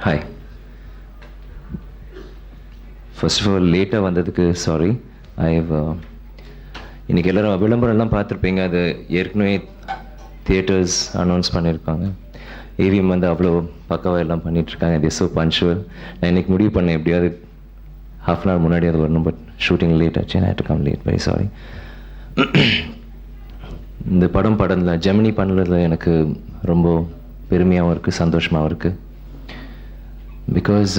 Hi. First of all லேட்டாக வந்ததுக்கு sorry. இன்றைக்கி எல்லோரும் விளம்பரம்லாம் பார்த்துருப்பீங்க. அது ஏற்கனவே தியேட்டர்ஸ் அனௌன்ஸ் பண்ணியிருக்காங்க. ஏவிஎம் வந்து அவ்வளோ பக்காவாக எல்லாம் பண்ணிகிட்ருக்காங்க. இது ஸோ பஞ்சுவல். நான் இன்றைக்கி முடிவு பண்ணேன் எப்படியாவது ஹாஃப் அன் ஹவர் முன்னாடி அது வரணும். பட் ஷூட்டிங் லேட் ஆச்சு. I hate to come late. Very sorry. இந்த படத்தில் ஜெமினி பண்ணதில் எனக்கு ரொம்ப பெருமையாகவும் இருக்குது, சந்தோஷமாகவும் இருக்குது. பிகாஸ்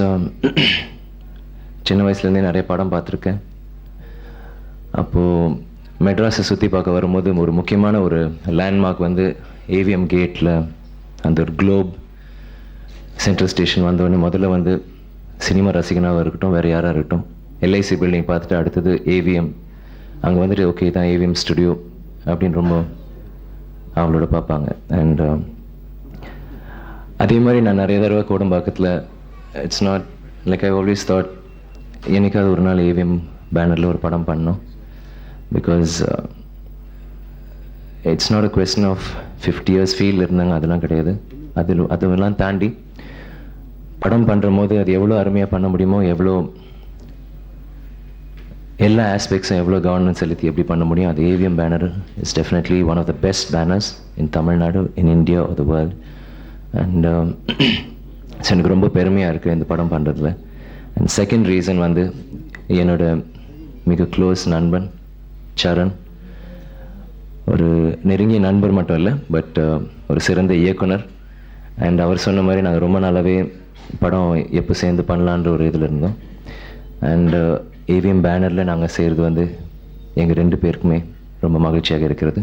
சின்ன வயசுலேருந்தே நிறைய படம் பார்த்துருக்கேன். அப்போது மெட்ராஸை சுற்றி பார்க்க வரும்போது ஒரு முக்கியமான ஒரு லேண்ட்மார்க் வந்து ஏவிஎம் கேட்டில் அந்த ஒரு குளோப் சென்ட்ரல் ஸ்டேஷன் வந்தோடனே முதல்ல வந்து சினிமா ரசிகனாக இருக்கட்டும், வேறு யாராக இருக்கட்டும், எல்ஐசி பில்டிங் பார்த்துட்டு அடுத்தது ஏவிஎம். அங்கே வந்துட்டு ஓகே தான் ஏவிஎம் ஸ்டுடியோ அப்படின்னு ரொம்ப அவளோட பார்ப்பாங்க. அண்ட் அதே மாதிரி நான் நிறைய தடவை கோடம்பாக்கத்தில் it's not like I always thought என்னைக்காவது ஒரு நாள் ஏவிஎம் பேனரில் ஒரு படம் பண்ணோம். Because it's not a question of 50 years feel இருந்தாங்க, அதெல்லாம் கிடையாது. அதெல்லாம் தாண்டி படம் பண்ணுற போது அது எவ்வளோ அருமையாக பண்ண முடியுமோ, எவ்வளோ எல்லா ஆஸ்பெக்ட்ஸும் எவ்வளோ கவர்மெண்ட் செலுத்தி எப்படி பண்ண முடியும், அது AVM banner is definitely one of the best banners in Tamil Nadu, in India or the world. And எனக்கு ரொம்ப பெருமையாக இருக்குது இந்த படம் பண்ணுறதுல. அண்ட் செகண்ட் ரீசன் வந்து என்னோட மிக க்ளோஸ் நண்பன் சரண். ஒரு நெருங்கிய நண்பர் மட்டும் இல்லை, பட் ஒரு சிறந்த இயக்குனர். அண்ட் அவர் சொன்ன மாதிரி நாங்கள் ரொம்ப நாளாகவே படம் எப்போ சேர்ந்து பண்ணலான்ற ஒரு இதில் இருந்தோம். அண்ட் ஏவிஎம் பேனரில் நாங்கள் செய்கிறது வந்து எங்கள் 2 பேருக்குமே ரொம்ப மகிழ்ச்சியாக இருக்கிறது.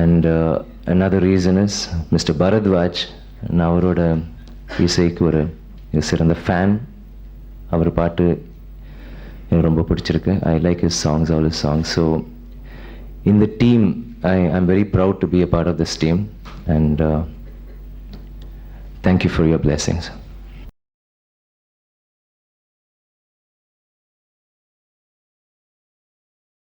And another reason is mister Bharadwaj. நான் அவரோட இசைக்கு ஒரு சிறந்த ஃபேன். அவர் பாட்டு எனக்கு ரொம்ப பிடிச்சிருக்கு. I like his songs, all his songs. So இந்த team I am very proud to be a part of this team. And thank you for your blessings.